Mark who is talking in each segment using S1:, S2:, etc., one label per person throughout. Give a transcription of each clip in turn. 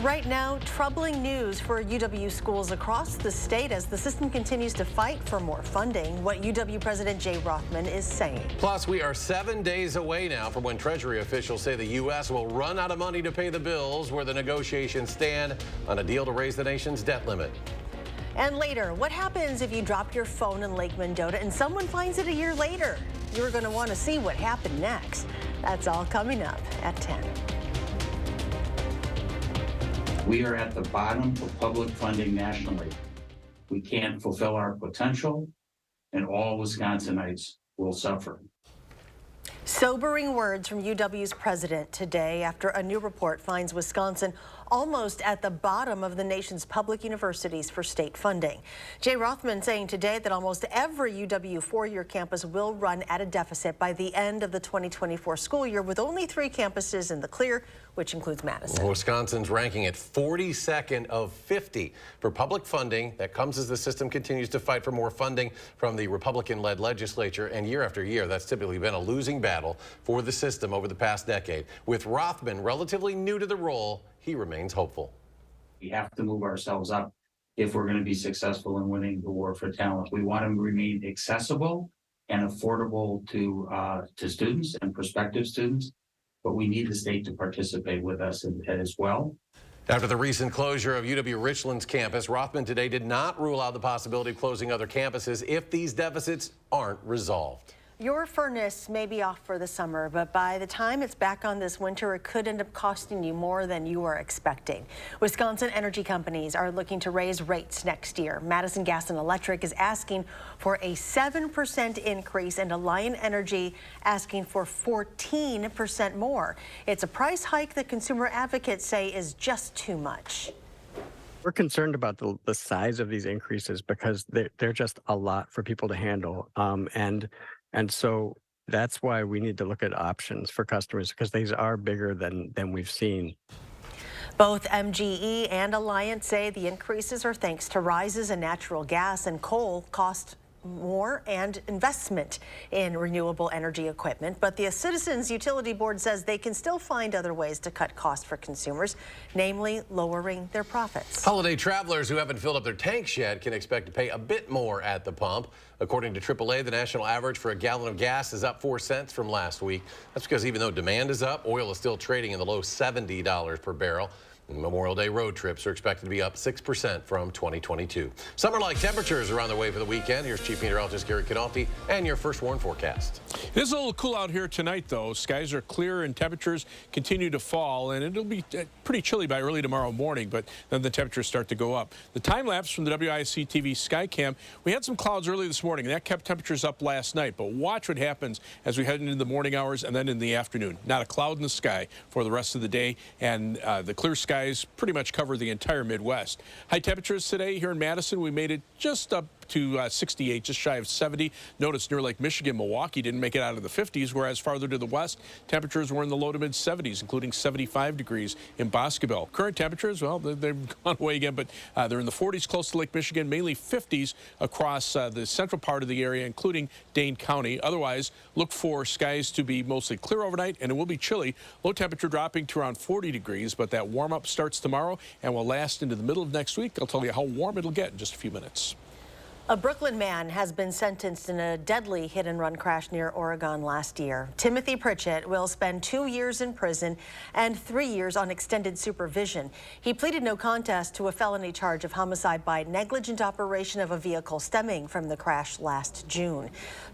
S1: Right now, troubling news for UW schools across the state as the system continues to fight for more funding. What UW President Jay Rothman is saying.
S2: Plus, we are 7 days away now from when Treasury officials say the U.S. will run out of money to pay the bills, where the negotiations stand on a deal to raise the nation's debt limit.
S1: And later, what happens if you drop your phone in Lake Mendota and someone finds it a year later? You're going to want to see what happened next. That's all coming up at 10.
S3: We are at the bottom of public funding nationally. We can't fulfill our potential, and all Wisconsinites will suffer.
S1: Sobering words from UW's president today after a new report finds Wisconsin almost at the bottom of the nation's public universities for state funding. Jay Rothman saying today that almost every UW four-year campus will run at a deficit by the end of the 2024 school year, with only 3 campuses in the clear, which includes Madison.
S2: Wisconsin's ranking at 42nd of 50 for public funding. That comes as the system continues to fight for more funding from the Republican-led legislature, and year after year, that's typically been a losing battle for the system over the past decade. With Rothman relatively new to the role, he remains hopeful.
S3: We have to move ourselves up if we're going to be successful in winning the war for talent. We want to remain accessible and affordable to students and prospective students, but we need the state to participate with us as well.
S2: After the recent closure of UW Richland's campus, Rothman today did not rule out the possibility of closing other campuses if these deficits aren't resolved.
S1: Your furnace may be off for the summer, but by the time it's back on this winter, it could end up costing you more than you were expecting. Wisconsin energy companies are looking to raise rates next year. Madison Gas and Electric is asking for a 7% increase, and Alliant Energy asking for 14% more. It's a price hike that consumer advocates say is just too much.
S4: We're concerned about the size of these increases because they're just a lot for people to handle. And so that's why we need to look at options for customers, because these are bigger than we've seen.
S1: Both MGE and Alliant say the increases are thanks to rises in natural gas and coal cost more and investment in renewable energy equipment. But the Citizens Utility Board says they can still find other ways to cut costs for consumers, namely lowering their profits.
S2: Holiday travelers who haven't filled up their tanks yet can expect to pay a bit more at the pump. According to AAA, the national average for a gallon of gas is up 4 cents from last week. That's because even though demand is up, oil is still trading in the low $70 per barrel. Memorial Day road trips are expected to be up 6% from 2022. Summer-like temperatures are on their way for the weekend. Here's Chief Meteorologist Gary Canalti and your first warn forecast.
S5: It is a little cool out here tonight, though. Skies are clear and temperatures continue to fall, and it'll be pretty chilly by early tomorrow morning, but then the temperatures start to go up. The time lapse from the WISC-TV Skycam, we had some clouds early this morning, and that kept temperatures up last night, but watch what happens as we head into the morning hours and then in the afternoon. Not a cloud in the sky for the rest of the day, and the clear skies pretty much cover the entire Midwest. High temperatures today here in Madison, we made it just up to 68, just shy of 70. Notice near Lake Michigan, Milwaukee didn't make it out of the 50s, whereas farther to the west, temperatures were in the low to mid 70s, including 75 degrees in Boscobel. Current temperatures, well, they've gone away again, but they're in the 40s close to Lake Michigan, mainly 50s across the central part of the area, including Dane County. Otherwise, look for skies to be mostly clear overnight, and it will be chilly. Low temperature dropping to around 40 degrees, but that warm-up starts tomorrow and will last into the middle of next week. I'll tell you how warm it'll get in just a few minutes.
S1: A Brooklyn man has been sentenced in a deadly hit-and-run crash near Oregon last year. Timothy Pritchett will spend 2 years in prison and 3 years on extended supervision. He pleaded no contest to a felony charge of homicide by negligent operation of a vehicle stemming from the crash last June.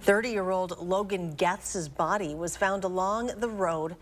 S1: 30-year-old Logan Geth's body was found along the road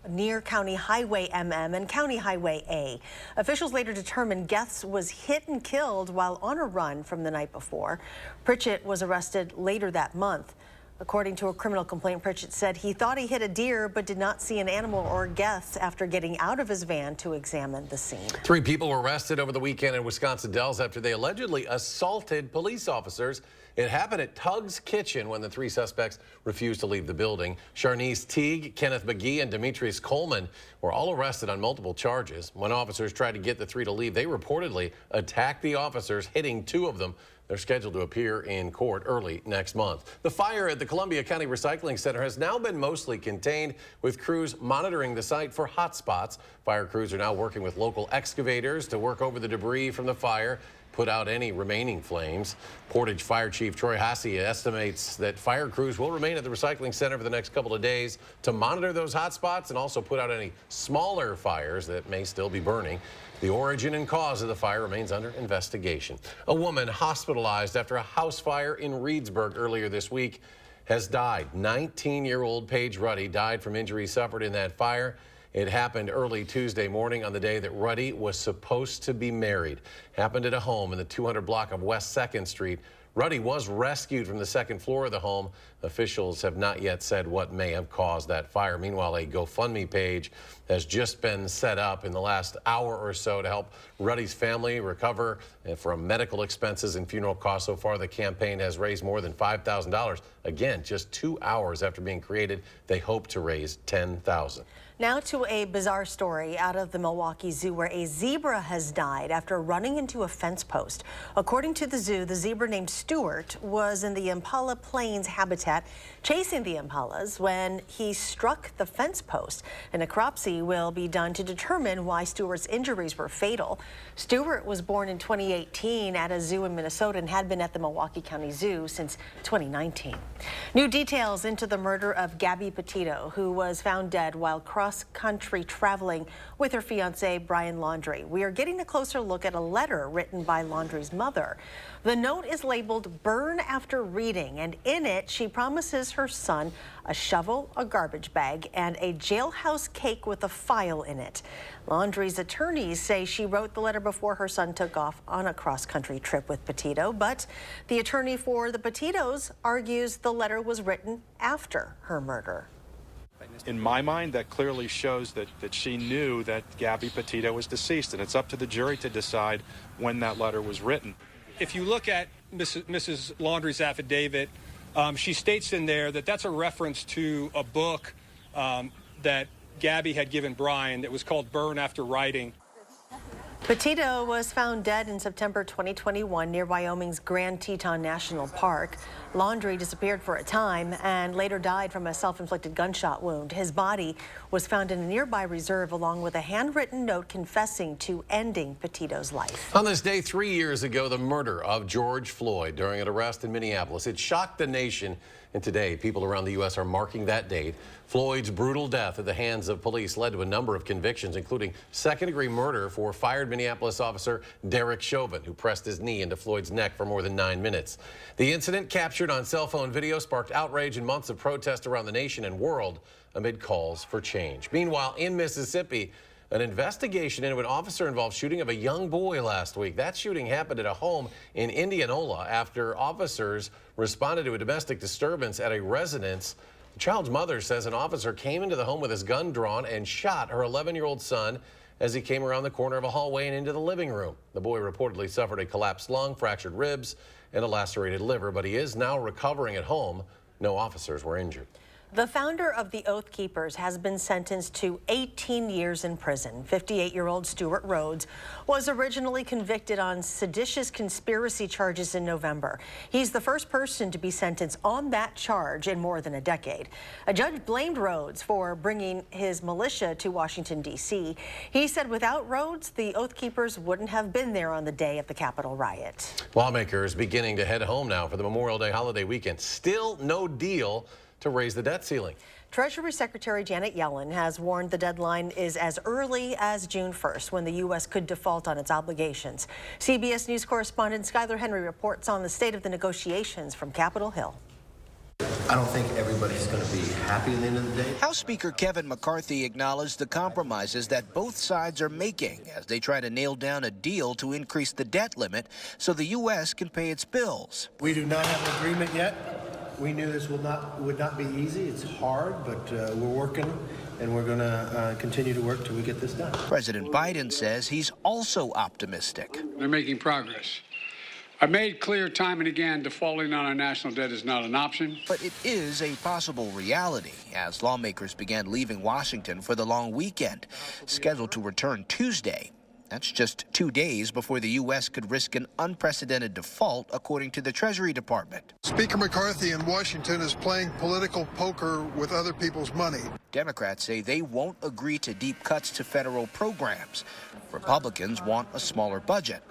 S1: near County Highway MM and County Highway A. Officials later determined Geth's was hit and killed while on a run from the night before. Pritchett was arrested later that month. According to a criminal complaint, Pritchett said he thought he hit a deer but did not see an animal or Geth's after getting out of his van to examine the scene.
S2: 3 people were arrested over the weekend in Wisconsin Dells after they allegedly assaulted police officers It happened at Tug's Kitchen when the three suspects refused to leave the building. Charnice Teague, Kenneth McGee, and Demetrius Coleman were all arrested on multiple charges. When officers tried to get the three to leave, they reportedly attacked the officers, hitting two of them. They're scheduled to appear in court early next month. The fire at the Columbia County Recycling Center has now been mostly contained, with crews monitoring the site for hot spots. Fire crews are now working with local excavators to work over the debris from the fire, put out any remaining flames. Portage Fire Chief Troy Hasse estimates that fire crews will remain at the recycling center for the next couple of days to monitor those hot spots and also put out any smaller fires that may still be burning. The origin and cause of the fire remains under investigation. A woman hospitalized after a house fire in Reedsburg earlier this week has died. 19-year-old Paige Ruddy died from injuries suffered in that fire. It happened early Tuesday morning on the day that Ruddy was supposed to be married. Happened at a home in the 200 block of West 2nd Street. Ruddy was rescued from the second floor of the home. Officials have not yet said what may have caused that fire. Meanwhile, a GoFundMe page has just been set up in the last hour or so to help Ruddy's family recover from medical expenses and funeral costs. So far, the campaign has raised more than $5,000. Again, just 2 hours after being created, they hope to raise $10,000.
S1: Now to a bizarre story out of the Milwaukee Zoo, where a zebra has died after running into a fence post. According to the zoo, the zebra named Stewart was in the impala plains habitat chasing the impalas when he struck the fence post. An necropsy will be done to determine why Stewart's injuries were fatal. Stewart was born in 2018 at a zoo in Minnesota and had been at the Milwaukee County Zoo since 2019. New details into the murder of Gabby Petito, who was found dead while cross-country traveling with her fiance, Brian Laundrie. We are getting a closer look at a letter written by Laundrie's mother. The note is labeled "Burn After Reading," and in it, she promises her son a shovel, a garbage bag, and a jailhouse cake with a file in it. Laundrie's attorneys say she wrote the letter before her son took off on a cross-country trip with Petito, but the attorney for the Petitos argues the letter was written after her murder.
S6: In my mind, that clearly shows that she knew that Gabby Petito was deceased, and it's up to the jury to decide when that letter was written.
S7: If you look at Mrs. Laundrie's affidavit, she states in there that that's a reference to a book that Gabby had given Brian that was called Burn After Writing.
S1: Petito was found dead in September 2021 near Wyoming's Grand Teton National Park. Laundrie disappeared for a time and later died from a self-inflicted gunshot wound. His body was found in a nearby reserve along with a handwritten note confessing to ending Petito's life.
S2: On this day 3 years ago, the murder of George Floyd during an arrest in Minneapolis. It shocked the nation, and today people around the U.S. are marking that date. Floyd's brutal death at the hands of police led to a number of convictions, including second-degree murder for fired Minneapolis officer Derek Chauvin, who pressed his knee into Floyd's neck for more than 9 minutes. The incident, captured on cell phone video, sparked outrage and months of protest around the nation and world amid calls for change. Meanwhile, in Mississippi, an investigation into an officer-involved shooting of a young boy last week. That shooting happened at a home in Indianola after officers responded to a domestic disturbance at a residence. The child's mother says an officer came into the home with his gun drawn and shot her 11-year-old son as he came around the corner of a hallway and into the living room. The boy reportedly suffered a collapsed lung, fractured ribs, and a lacerated liver, but he is now recovering at home. No officers were injured.
S1: The founder of the Oath Keepers has been sentenced to 18 years in prison. 58-year-old Stuart Rhodes was originally convicted on seditious conspiracy charges in November. He's the first person to be sentenced on that charge in more than a decade. A judge blamed Rhodes for bringing his militia to Washington, D.C. He said without Rhodes, the Oath Keepers wouldn't have been there on the day of the Capitol riot.
S2: Lawmakers beginning to head home now for the Memorial Day holiday weekend. Still no deal to raise the debt ceiling.
S1: Treasury Secretary Janet Yellen has warned the deadline is as early as June 1st, when the U.S. could default on its obligations. CBS News correspondent Skylar Henry reports on the state of the negotiations from Capitol Hill.
S8: I don't think everybody's going to be happy at the end of the day.
S9: House Speaker Kevin McCarthy acknowledged the compromises that both sides are making as they try to nail down a deal to increase the debt limit so the U.S. can pay its bills.
S8: We do not have an agreement yet. We knew this would not be easy. It's hard, but we're working, and we're going to continue to work till we get this done.
S9: President Biden says he's also optimistic.
S10: They're making progress. I made clear time and again defaulting on our national debt is not an option.
S9: But it is a possible reality as lawmakers began leaving Washington for the long weekend, scheduled to return Tuesday. That's just 2 days before the U.S. could risk an unprecedented default, according to the Treasury Department.
S11: Speaker McCarthy in Washington is playing political poker with other people's money.
S9: Democrats say they won't agree to deep cuts to federal programs. Republicans want a smaller budget.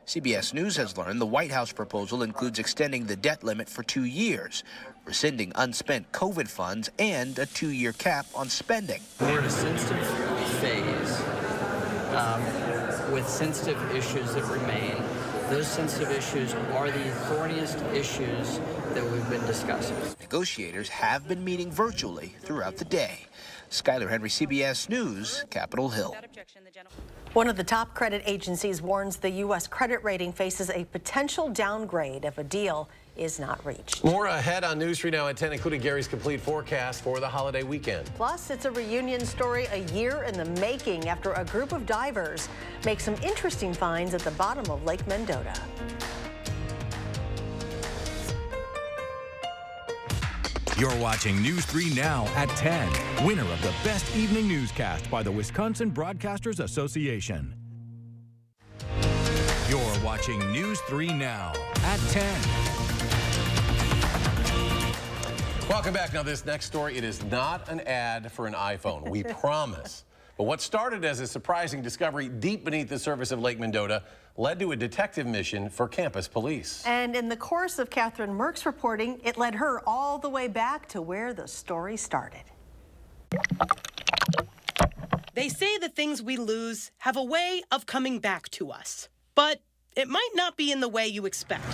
S9: CBS News has learned the White House proposal includes extending the debt limit for 2 years, rescinding unspent COVID funds, and a 2-year cap on spending.
S12: We're in a sensitive phase with sensitive issues that remain. Those sensitive issues are the thorniest issues that we've been discussing.
S9: Negotiators have been meeting virtually throughout the day. Skyler Henry, CBS News, Capitol Hill.
S1: One of the top credit agencies warns the U.S. credit rating faces a potential downgrade if a deal is not reached.
S2: More ahead on News 3 Now at 10, including Gary's complete forecast for the holiday weekend.
S1: Plus, it's a reunion story a year in the making after a group of divers make some interesting finds at the bottom of Lake Mendota.
S13: You're watching News 3 Now at 10, winner of the Best Evening Newscast by the Wisconsin Broadcasters Association. You're watching News 3 Now at 10.
S2: Welcome back. Now, this next story, it is not an ad for an iPhone. We promise. But what started as a surprising discovery deep beneath the surface of Lake Mendota led to a detective mission for campus police.
S1: And in the course of Catherine Merck's reporting, it led her all the way back to where the story started.
S14: They say the things we lose have a way of coming back to us, but it might not be in the way you expect.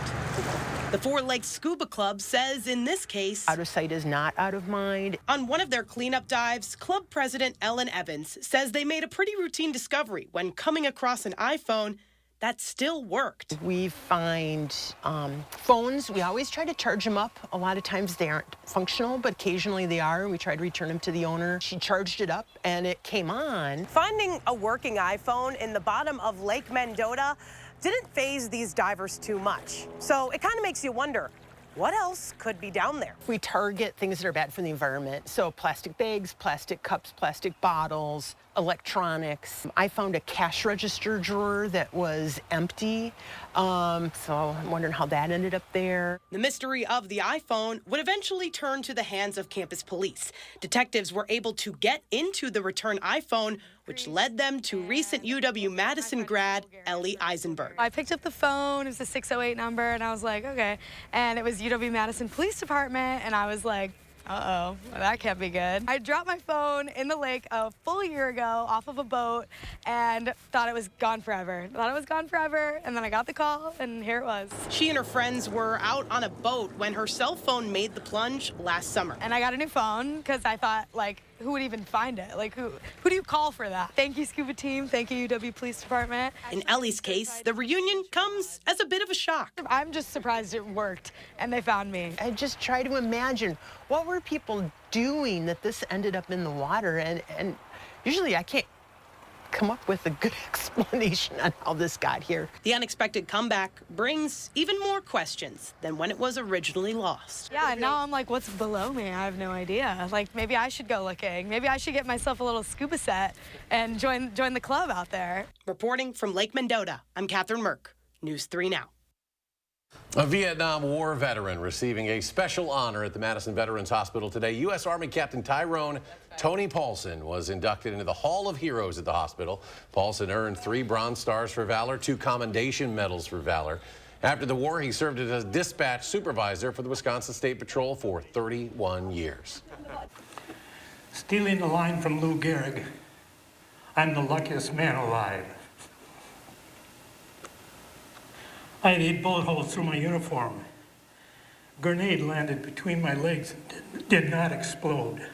S14: The Four Lakes Scuba Club says in this case,
S15: out of sight is not out of mind.
S14: On one of their cleanup dives, club president Ellen Evans says they made a pretty routine discovery when coming across an iPhone that still worked.
S15: We find phones. We always try to charge them up. A lot of times they aren't functional, but occasionally they are. We try to return them to the owner. She charged it up and it came on.
S14: Finding a working iPhone in the bottom of Lake Mendota didn't faze these divers too much. So it kind of makes you wonder, what else could be down there?
S15: We target things that are bad for the environment. So plastic bags, plastic cups, plastic bottles, electronics. I found a cash register drawer that was empty. So I'm wondering how that ended up there.
S14: The mystery of the iPhone would eventually turn to the hands of campus police. Detectives were able to get into the returned iPhone, which led them to recent UW-Madison grad Ellie Eisenberg.
S16: I picked up the phone, it was a 608 number, and I was like, okay. And it was UW-Madison Police Department, and I was like, uh-oh, well, that can't be good. I dropped my phone in the lake a full year ago off of a boat and thought it was gone forever. And then I got the call, and here it was.
S14: She and her friends were out on a boat when her cell phone made the plunge last summer.
S16: And I got a new phone because I thought, like, who would even find it? Like, who do you call for that? Thank you, scuba team. Thank you, UW Police Department.
S14: In Ellie's case, the reunion comes as a bit of a shock.
S16: I'm just surprised it worked and they found me.
S15: I just try to imagine, what were people doing that this ended up in the water? And usually I can't come up with a good explanation on how this got here.
S14: The unexpected comeback brings even more questions than when it was originally lost.
S16: Yeah, now I'm like, what's below me? I have no idea. Like, maybe I should go looking. Maybe I should get myself a little scuba set and join the club out there.
S14: Reporting from Lake Mendota, I'm Catherine Merck, News 3 Now.
S2: A Vietnam War veteran receiving a special honor at the Madison Veterans Hospital today. U.S. Army Captain Tyrone Tony Paulson was inducted into the Hall of Heroes at the hospital. Paulson earned 3 Bronze Stars for Valor, 2 Commendation Medals for Valor. After the war, he served as a dispatch supervisor for the Wisconsin State Patrol for 31 years.
S17: Stealing a line from Lou Gehrig, I'm the luckiest man alive. I had 8 bullet holes through my uniform. A grenade landed between my legs and did not explode.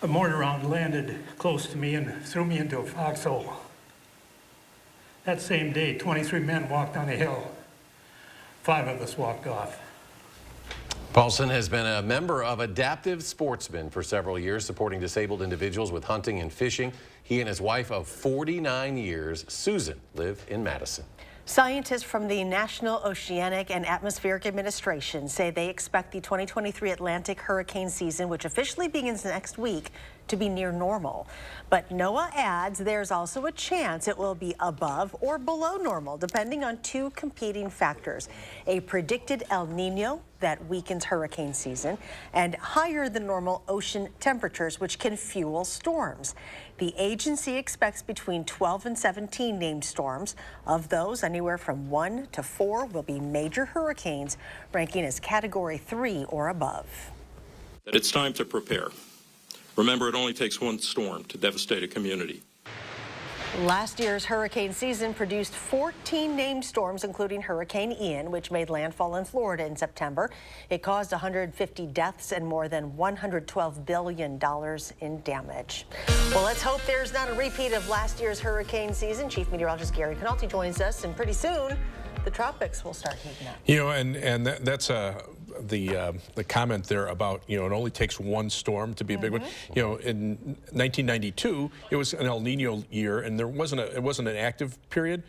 S17: A mortar round landed close to me and threw me into a foxhole. That same day, 23 men walked down a hill. 5 of us walked off.
S2: Paulson has been a member of Adaptive Sportsmen for several years, supporting disabled individuals with hunting and fishing. He and his wife of 49 years, Susan, live in Madison.
S1: Scientists from the National Oceanic and Atmospheric Administration say they expect the 2023 Atlantic hurricane season, which officially begins next week, to be near normal. But NOAA adds there's also a chance it will be above or below normal, depending on two competing factors: a predicted El Nino that weakens hurricane season, and higher than normal ocean temperatures, which can fuel storms. The agency expects between 12 and 17 named storms. Of those, anywhere from 1 to 4 will be major hurricanes, ranking as Category 3 or above.
S18: It's time to prepare. Remember, it only takes one storm to devastate a community.
S1: Last year's hurricane season produced 14 named storms, including Hurricane Ian, which made landfall in Florida in September. It caused 150 deaths and more than $112 billion in damage. Well, let's hope there's not a repeat of last year's hurricane season. Chief Meteorologist Gary Canalti joins us, and pretty soon the tropics will start heating up.
S5: You know, and that's the comment there about, you know, it only takes one storm to be a big one. You know, in 1992, it was an El Nino year, and it wasn't an active period,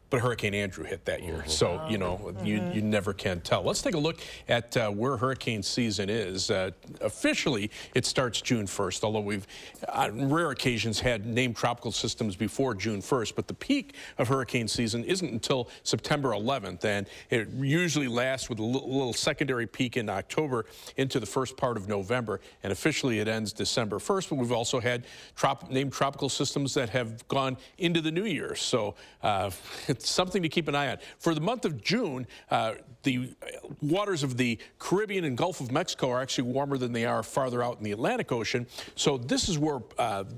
S5: but Hurricane Andrew hit that year. So, you know, you never can tell. Let's take a look at where hurricane season is. Officially, it starts June 1st, although we've, on rare occasions, had named tropical systems before June 1st. But the peak of hurricane season isn't until September 11th, and it usually lasts with a little secondary peak in October into the first part of November. And officially, it ends December 1st. But we've also had named tropical systems that have gone into the new year. So it's something to keep an eye on. For the month of June, the waters of the Caribbean and Gulf of Mexico are actually warmer than they are farther out in the Atlantic Ocean. So this is where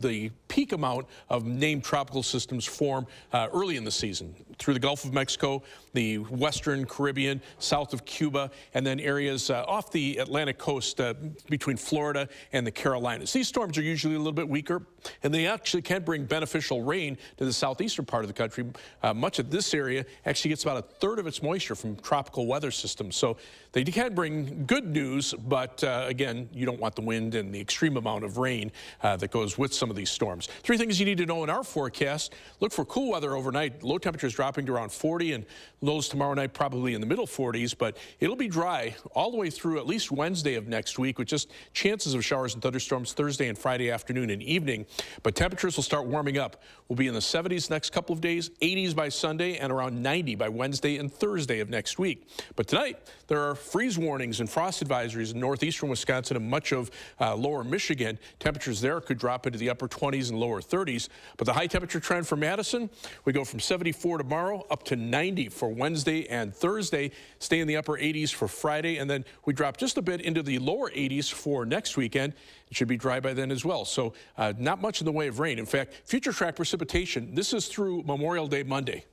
S5: the peak amount of named tropical systems form early in the season. Through the Gulf of Mexico, the Western Caribbean, south of Cuba, and then areas off the Atlantic coast between Florida and the Carolinas. These storms are usually a little bit weaker, and they actually can bring beneficial rain to the southeastern part of the country. Much of this area actually gets about a third of its moisture from tropical weather systems. So they can bring good news, but again, you don't want the wind and the extreme amount of rain that goes with some of these storms. Three things you need to know in our forecast: look for cool weather overnight. Low temperatures dropping to around 40, and lows tomorrow night probably in the middle 40s, but it'll be dry all the way through at least Wednesday of next week, with just chances of showers and thunderstorms Thursday and Friday afternoon and evening. But temperatures will start warming up. We'll be in the 70s next couple of days, 80s by Sunday, and around 90 by Wednesday and Thursday of next week. But tonight, there are freeze warnings and frost advisories in northeastern Wisconsin and much of lower Michigan. Temperatures there could drop into the upper 20s and lower 30s. But the high temperature trend for Madison, we go from 74 tomorrow up to 90 for Wednesday and Thursday, stay in the upper 80s for Friday, and then we drop just a bit into the lower 80s for next weekend. It should be dry by then as well. So not much in the way of rain. In fact, future track precipitation, this is through Memorial Day Monday.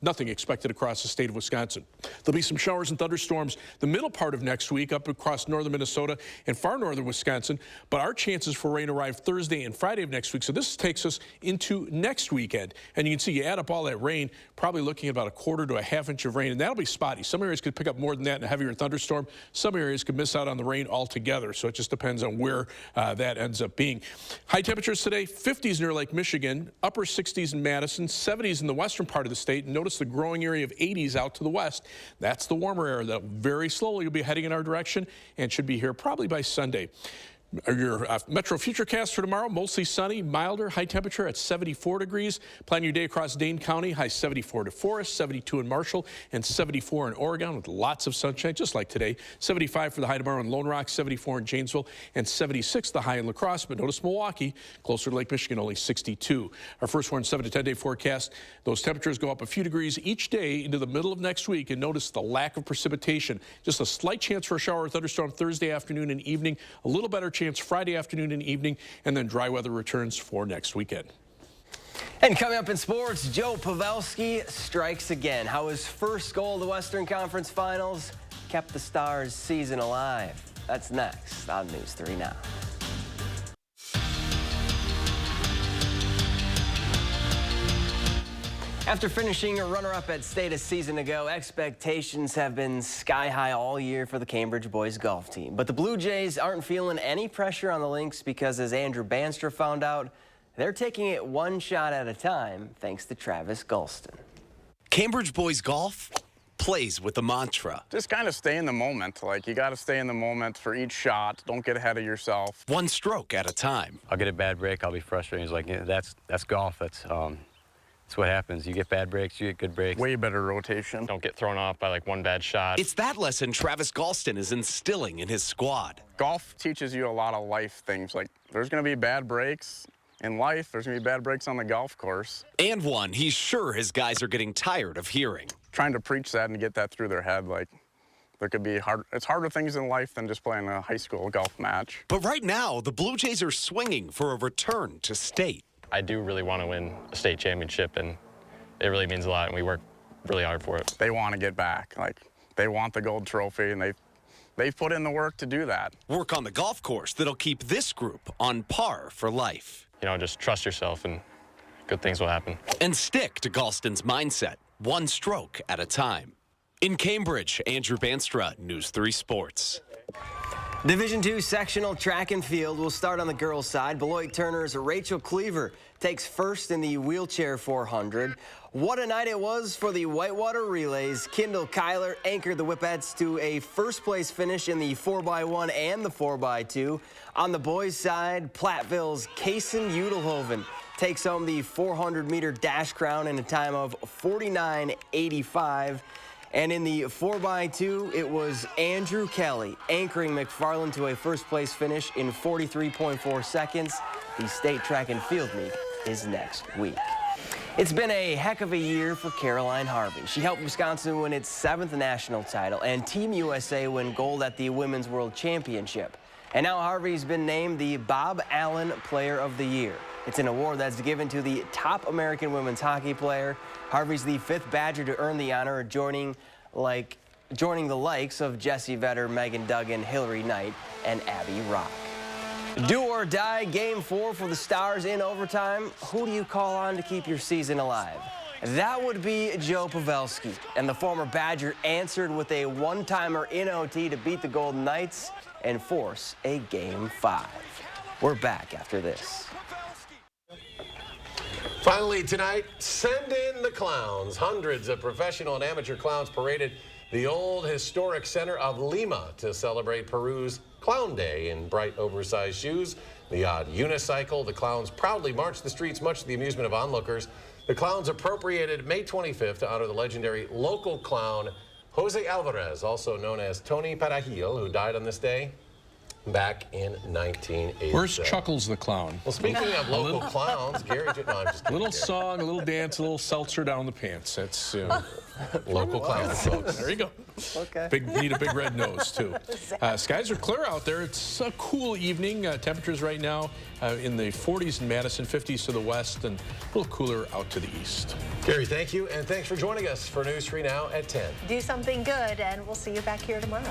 S5: Nothing expected across the state of Wisconsin. There'll be some showers and thunderstorms the middle part of next week up across northern Minnesota and far northern Wisconsin, but our chances for rain arrive Thursday and Friday of next week, so this takes us into next weekend. And you can see, you add up all that rain, probably looking at about a quarter to a half inch of rain, and that'll be spotty. Some areas could pick up more than that in a heavier thunderstorm. Some areas could miss out on the rain altogether, so it just depends on where that ends up being. High temperatures today, 50s near Lake Michigan, upper 60s in Madison, 70s in the western part of the state, and notice the growing area of 80s out to the west. That's the warmer area that very slowly will be heading in our direction and should be here probably by Sunday. Your Metro Futurecast for tomorrow, mostly sunny, milder, high temperature at 74 degrees. Plan your day across Dane County, high 74 to Forest, 72 in Marshall, and 74 in Oregon with lots of sunshine, just like today. 75 for the high tomorrow in Lone Rock, 74 in Janesville, and 76 the high in La Crosse. But notice Milwaukee, closer to Lake Michigan, only 62. Our first one, 7 to 10 day forecast. Those temperatures go up a few degrees each day into the middle of next week, and notice the lack of precipitation. Just a slight chance for a shower or thunderstorm Thursday afternoon and evening, a little better chance Friday afternoon and evening, and then dry weather returns for next weekend.
S19: And coming up in sports, Joe Pavelski strikes again. How his first goal of the Western Conference Finals kept the Stars' season alive. That's next on News 3 Now. After finishing a runner-up at state a season ago, expectations have been sky high all year for the Cambridge boys golf team. But the Blue Jays aren't feeling any pressure on the Lynx because, as Andrew Banstra found out, they're taking it one shot at a time thanks to Travis Gulston.
S20: Cambridge boys golf plays with the mantra.
S21: Just kind of stay in the moment. Like, you got to stay in the moment for each shot. Don't get ahead of yourself.
S20: One stroke at a time.
S22: I'll get a bad break. I'll be frustrated. He's like, yeah, that's golf. That's what happens. You get bad breaks, you get good breaks.
S21: Way better rotation.
S23: Don't get thrown off by like one bad shot.
S20: It's that lesson Travis Galston is instilling in his squad.
S21: Golf teaches you a lot of life things. Like, there's going to be bad breaks in life. There's going to be bad breaks on the golf course.
S20: And one he's sure his guys are getting tired of hearing.
S21: Trying to preach that and get that through their head, like, there could be it's harder things in life than just playing a high school golf match.
S20: But right now, the Blue Jays are swinging for a return to state.
S23: I do really want to win a state championship, and it really means a lot, and we work really hard for it.
S21: They want to get back. Like, they want the gold trophy, and they've put in the work to do that.
S20: Work on the golf course that'll keep this group on par for life.
S23: You know, just trust yourself, and good things will happen.
S20: And stick to Galston's mindset, one stroke at a time. In Cambridge, Andrew Banstra, News 3 Sports.
S19: Division II sectional track and field will start on the girls' side. Beloit Turner's Rachel Cleaver takes first in the wheelchair 400. What a night it was for the Whitewater Relays. Kendall Kyler anchored the Whippets to a first-place finish in the 4x1 and the 4x2. On the boys' side, Platteville's Kaysen Udelhoven takes home the 400-meter dash crown in a time of 49.85. And in the 4x2, it was Andrew Kelly anchoring McFarland to a first-place finish in 43.4 seconds. The state track and field meet is next week. It's been a heck of a year for Caroline Harvey. She helped Wisconsin win its 7th national title and Team USA win gold at the Women's World Championship. And now Harvey's been named the Bob Allen Player of the Year. It's an award that's given to the top American women's hockey player. Harvey's the 5th Badger to earn the honor of joining the likes of Jessie Vedder, Megan Duggan, Hillary Knight, and Abby Rock. Do or die, Game 4 for the Stars in overtime. Who do you call on to keep your season alive? That would be Joe Pavelski. And the former Badger answered with a one-timer in OT to beat the Golden Knights and force a Game 5. We're back after this.
S2: Finally tonight, send in the clowns. Hundreds of professional and amateur clowns paraded the old historic center of Lima to celebrate Peru's Clown Day in bright, oversized shoes. The odd unicycle, the clowns proudly marched the streets, much to the amusement of onlookers. The clowns appropriated May 25th to honor the legendary local clown Jose Alvarez, also known as Tony Parajil, who died on this day back in 1987.
S5: Where's Chuckles the Clown?
S2: Well, speaking of local clowns, Gary, no, I'm just kidding.
S5: A little song, a little dance, a little seltzer down the pants. That's
S2: local clowns, folks.
S5: There you go.
S19: Okay.
S5: Need a big red nose, too. Skies are clear out there. It's a cool evening. Temperatures right now in the 40s in Madison, 50s to the west, and a little cooler out to the east.
S2: Gary, thank you, and thanks for joining us for News 3 Now at 10.
S1: Do something good, and we'll see you back here tomorrow.